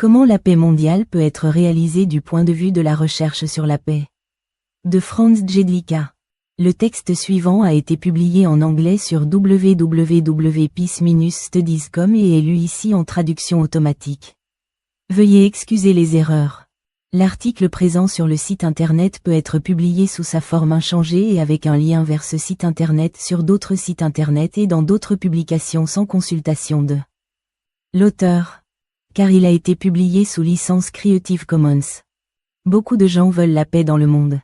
Comment la paix mondiale peut être réalisée du point de vue de la recherche sur la paix? De Franz Jedlicka. Le texte suivant a été publié en anglais sur www.peace-studies.com et est lu ici en traduction automatique. Veuillez excuser les erreurs. L'article présent sur le site internet peut être publié sous sa forme inchangée et avec un lien vers ce site internet sur d'autres sites internet et dans d'autres publications sans consultation de l'auteur. Car il a été publié sous licence Creative Commons. Beaucoup de gens veulent la paix dans le monde.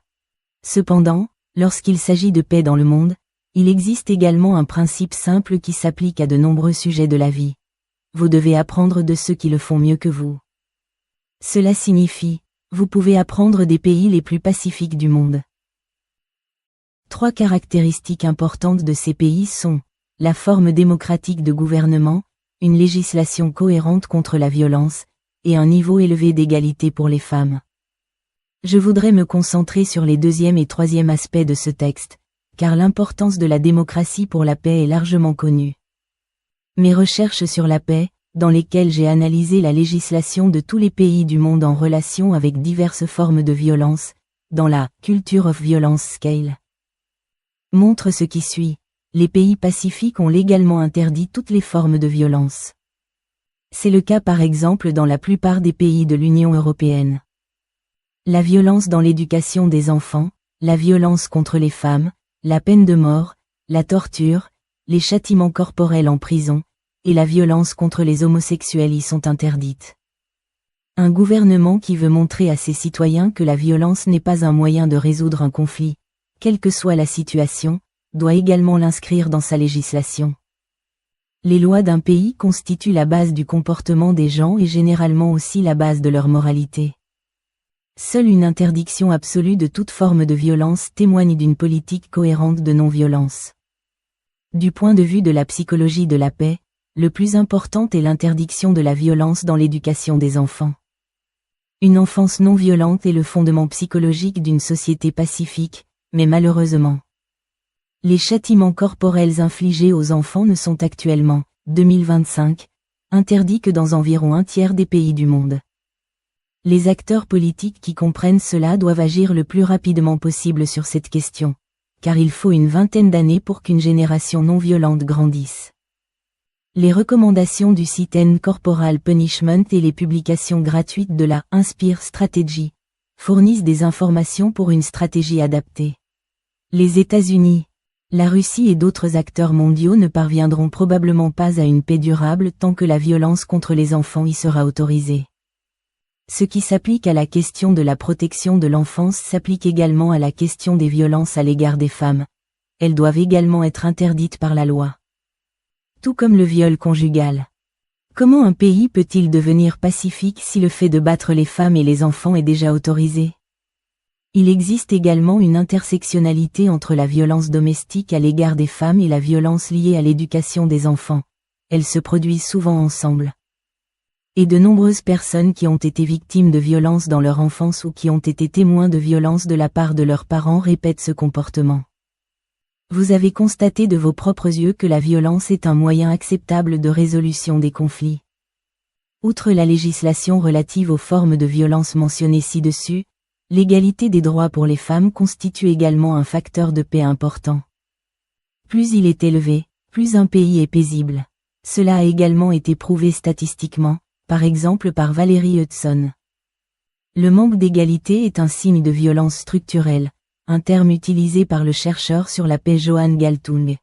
Cependant, lorsqu'il s'agit de paix dans le monde, il existe également un principe simple qui s'applique à de nombreux sujets de la vie. Vous devez apprendre de ceux qui le font mieux que vous. Cela signifie, vous pouvez apprendre des pays les plus pacifiques du monde. 3 caractéristiques importantes de ces pays sont la forme démocratique de gouvernement, une législation cohérente contre la violence, et un niveau élevé d'égalité pour les femmes. Je voudrais me concentrer sur les 2e et 3e aspects de ce texte, car l'importance de la démocratie pour la paix est largement connue. Mes recherches sur la paix, dans lesquelles j'ai analysé la législation de tous les pays du monde en relation avec diverses formes de violence, dans la « Culture of Violence Scale », montrent ce qui suit. Les pays pacifiques ont légalement interdit toutes les formes de violence. C'est le cas par exemple dans la plupart des pays de l'Union européenne. La violence dans l'éducation des enfants, la violence contre les femmes, la peine de mort, la torture, les châtiments corporels en prison, et la violence contre les homosexuels y sont interdites. Un gouvernement qui veut montrer à ses citoyens que la violence n'est pas un moyen de résoudre un conflit, quelle que soit la situation, doit également l'inscrire dans sa législation. Les lois d'un pays constituent la base du comportement des gens et généralement aussi la base de leur moralité. Seule une interdiction absolue de toute forme de violence témoigne d'une politique cohérente de non-violence. Du point de vue de la psychologie de la paix, le plus important est l'interdiction de la violence dans l'éducation des enfants. Une enfance non violente est le fondement psychologique d'une société pacifique, mais malheureusement, les châtiments corporels infligés aux enfants ne sont actuellement, 2025, interdits que dans environ un tiers des pays du monde. Les acteurs politiques qui comprennent cela doivent agir le plus rapidement possible sur cette question, car il faut une vingtaine d'années pour qu'une génération non violente grandisse. Les recommandations du site End Corporal Punishment et les publications gratuites de la Inspire Strategy fournissent des informations pour une stratégie adaptée. Les États-Unis, la Russie et d'autres acteurs mondiaux ne parviendront probablement pas à une paix durable tant que la violence contre les enfants y sera autorisée. Ce qui s'applique à la question de la protection de l'enfance s'applique également à la question des violences à l'égard des femmes. Elles doivent également être interdites par la loi. Tout comme le viol conjugal. Comment un pays peut-il devenir pacifique si le fait de battre les femmes et les enfants est déjà autorisé? Il existe également une intersectionnalité entre la violence domestique à l'égard des femmes et la violence liée à l'éducation des enfants. Elles se produisent souvent ensemble. Et de nombreuses personnes qui ont été victimes de violences dans leur enfance ou qui ont été témoins de violences de la part de leurs parents répètent ce comportement. Vous avez constaté de vos propres yeux que la violence est un moyen acceptable de résolution des conflits. Outre la législation relative aux formes de violence mentionnées ci-dessus, l'égalité des droits pour les femmes constitue également un facteur de paix important. Plus il est élevé, plus un pays est paisible. Cela a également été prouvé statistiquement, par exemple par Valerie Hudson. Le manque d'égalité est un signe de violence structurelle, un terme utilisé par le chercheur sur la paix Johan Galtung.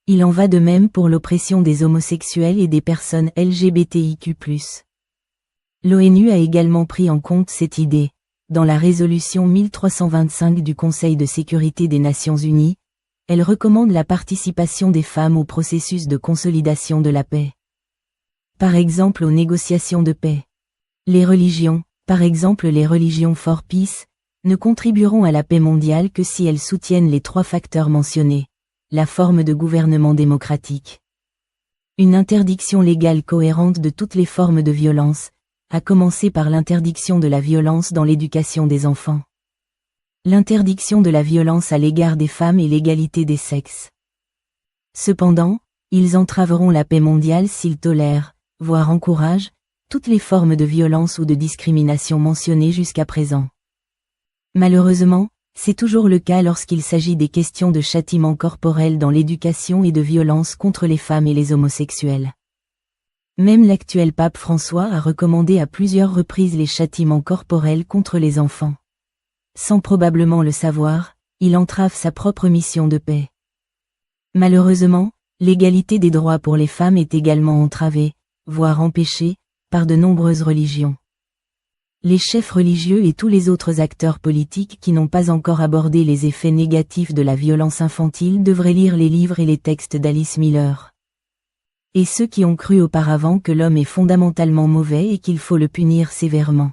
Il en va de même pour l'oppression des homosexuels et des personnes LGBTIQ+. L'ONU a également pris en compte cette idée. Dans la résolution 1325 du Conseil de sécurité des Nations Unies, elle recommande la participation des femmes au processus de consolidation de la paix. Par exemple aux négociations de paix. Les religions, par exemple les religions for peace, ne contribueront à la paix mondiale que si elles soutiennent les 3 facteurs mentionnés. La forme de gouvernement démocratique. Une interdiction légale cohérente de toutes les formes de violence, à commencer par l'interdiction de la violence dans l'éducation des enfants. L'interdiction de la violence à l'égard des femmes et l'égalité des sexes. Cependant, ils entraveront la paix mondiale s'ils tolèrent, voire encouragent, toutes les formes de violence ou de discrimination mentionnées jusqu'à présent. Malheureusement, c'est toujours le cas lorsqu'il s'agit des questions de châtiment corporel dans l'éducation et de violence contre les femmes et les homosexuels. Même l'actuel pape François a recommandé à plusieurs reprises les châtiments corporels contre les enfants. Sans probablement le savoir, il entrave sa propre mission de paix. Malheureusement, l'égalité des droits pour les femmes est également entravée, voire empêchée, par de nombreuses religions. Les chefs religieux et tous les autres acteurs politiques qui n'ont pas encore abordé les effets négatifs de la violence infantile devraient lire les livres et les textes d'Alice Miller. Et ceux qui ont cru auparavant que l'homme est fondamentalement mauvais et qu'il faut le punir sévèrement.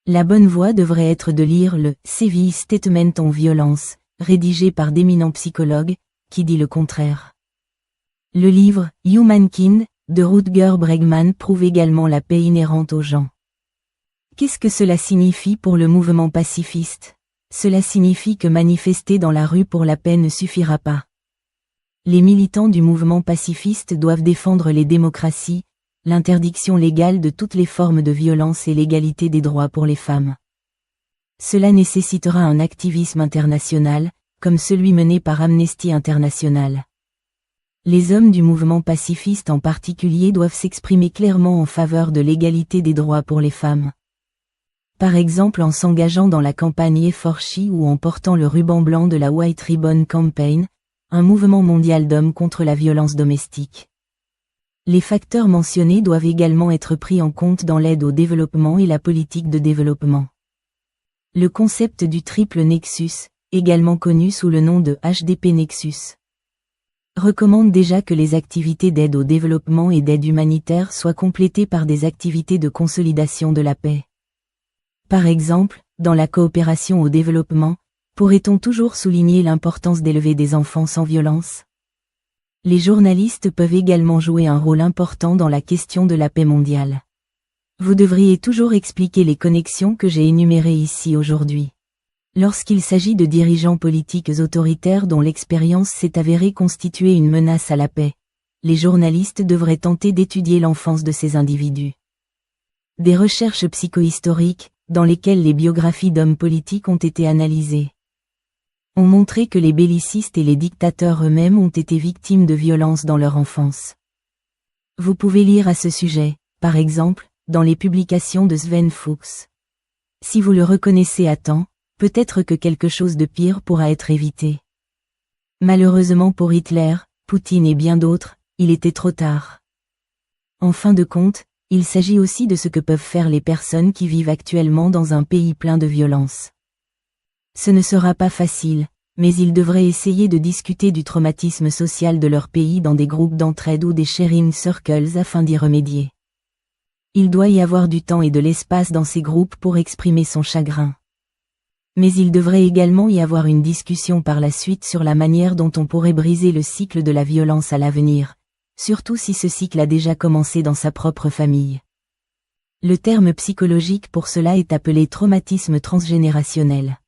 La bonne voie devrait être de lire le « Seville Statement on Violence », rédigé par d'éminents psychologues, qui dit le contraire. Le livre « Humankind » de Rutger Bregman prouve également la paix inhérente aux gens. Qu'est-ce que cela signifie pour le mouvement pacifiste? Cela signifie que manifester dans la rue pour la paix ne suffira pas. Les militants du mouvement pacifiste doivent défendre les démocraties, l'interdiction légale de toutes les formes de violence et l'égalité des droits pour les femmes. Cela nécessitera un activisme international, comme celui mené par Amnesty International. Les hommes du mouvement pacifiste en particulier doivent s'exprimer clairement en faveur de l'égalité des droits pour les femmes. Par exemple en s'engageant dans la campagne E4She ou en portant le ruban blanc de la White Ribbon Campaign, un mouvement mondial d'hommes contre la violence domestique. Les facteurs mentionnés doivent également être pris en compte dans l'aide au développement et la politique de développement. Le concept du triple nexus, également connu sous le nom de HDP Nexus, recommande déjà que les activités d'aide au développement et d'aide humanitaire soient complétées par des activités de consolidation de la paix. Par exemple, dans la coopération au développement, pourrait-on toujours souligner l'importance d'élever des enfants sans violence? Les journalistes peuvent également jouer un rôle important dans la question de la paix mondiale. Vous devriez toujours expliquer les connexions que j'ai énumérées ici aujourd'hui. Lorsqu'il s'agit de dirigeants politiques autoritaires dont l'expérience s'est avérée constituer une menace à la paix, les journalistes devraient tenter d'étudier l'enfance de ces individus. Des recherches psychohistoriques, dans lesquelles les biographies d'hommes politiques ont été analysées, ont montré que les bellicistes et les dictateurs eux-mêmes ont été victimes de violences dans leur enfance. Vous pouvez lire à ce sujet, par exemple, dans les publications de Sven Fuchs. Si vous le reconnaissez à temps, peut-être que quelque chose de pire pourra être évité. Malheureusement pour Hitler, Poutine et bien d'autres, il était trop tard. En fin de compte, il s'agit aussi de ce que peuvent faire les personnes qui vivent actuellement dans un pays plein de violence. Ce ne sera pas facile, mais ils devraient essayer de discuter du traumatisme social de leur pays dans des groupes d'entraide ou des sharing circles afin d'y remédier. Il doit y avoir du temps et de l'espace dans ces groupes pour exprimer son chagrin. Mais il devrait également y avoir une discussion par la suite sur la manière dont on pourrait briser le cycle de la violence à l'avenir, surtout si ce cycle a déjà commencé dans sa propre famille. Le terme psychologique pour cela est appelé traumatisme transgénérationnel.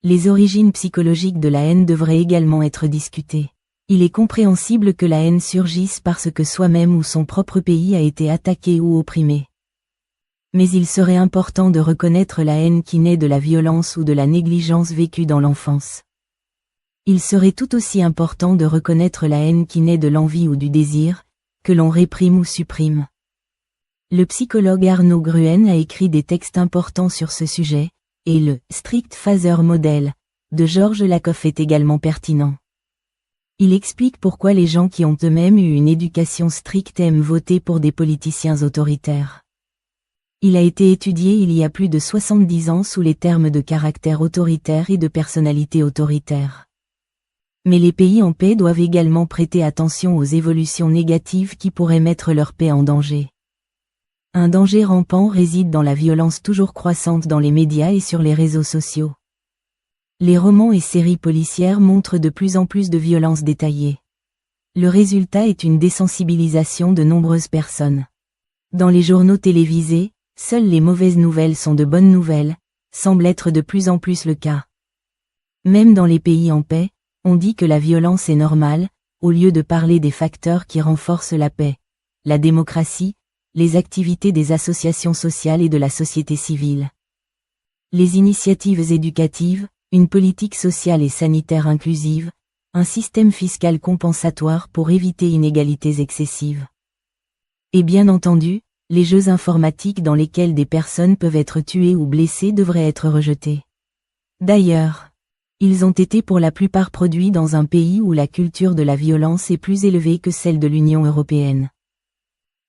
Les origines psychologiques de la haine devraient également être discutées. Il est compréhensible que la haine surgisse parce que soi-même ou son propre pays a été attaqué ou opprimé. Mais il serait important de reconnaître la haine qui naît de la violence ou de la négligence vécue dans l'enfance. Il serait tout aussi important de reconnaître la haine qui naît de l'envie ou du désir, que l'on réprime ou supprime. Le psychologue Arnaud Gruen a écrit des textes importants sur ce sujet, et le « Strict Father Model » de Georges Lakoff est également pertinent. Il explique pourquoi les gens qui ont eux-mêmes eu une éducation stricte aiment voter pour des politiciens autoritaires. Il a été étudié il y a plus de 70 ans sous les termes de caractère autoritaire et de personnalité autoritaire. Mais les pays en paix doivent également prêter attention aux évolutions négatives qui pourraient mettre leur paix en danger. Un danger rampant réside dans la violence toujours croissante dans les médias et sur les réseaux sociaux. Les romans et séries policières montrent de plus en plus de violences détaillées. Le résultat est une désensibilisation de nombreuses personnes. Dans les journaux télévisés, seules les mauvaises nouvelles sont de bonnes nouvelles, semble être de plus en plus le cas. Même dans les pays en paix, on dit que la violence est normale, au lieu de parler des facteurs qui renforcent la paix, la démocratie, les activités des associations sociales et de la société civile. Les initiatives éducatives, une politique sociale et sanitaire inclusive, un système fiscal compensatoire pour éviter inégalités excessives. Et bien entendu, les jeux informatiques dans lesquels des personnes peuvent être tuées ou blessées devraient être rejetés. D'ailleurs, ils ont été pour la plupart produits dans un pays où la culture de la violence est plus élevée que celle de l'Union européenne.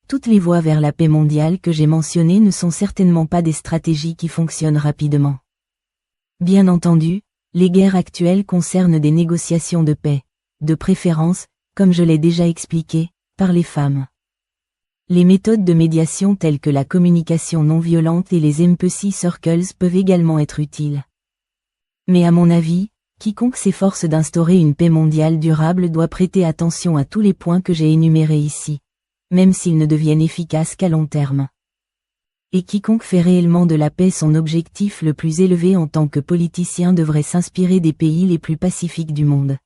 Toutes les voies vers la paix mondiale que j'ai mentionnées ne sont certainement pas des stratégies qui fonctionnent rapidement. Bien entendu, les guerres actuelles concernent des négociations de paix, de préférence, comme je l'ai déjà expliqué, par les femmes. Les méthodes de médiation telles que la communication non violente et les empathy circles peuvent également être utiles. Mais à mon avis, quiconque s'efforce d'instaurer une paix mondiale durable doit prêter attention à tous les points que j'ai énumérés ici, même s'ils ne deviennent efficaces qu'à long terme. Et quiconque fait réellement de la paix son objectif le plus élevé en tant que politicien devrait s'inspirer des pays les plus pacifiques du monde.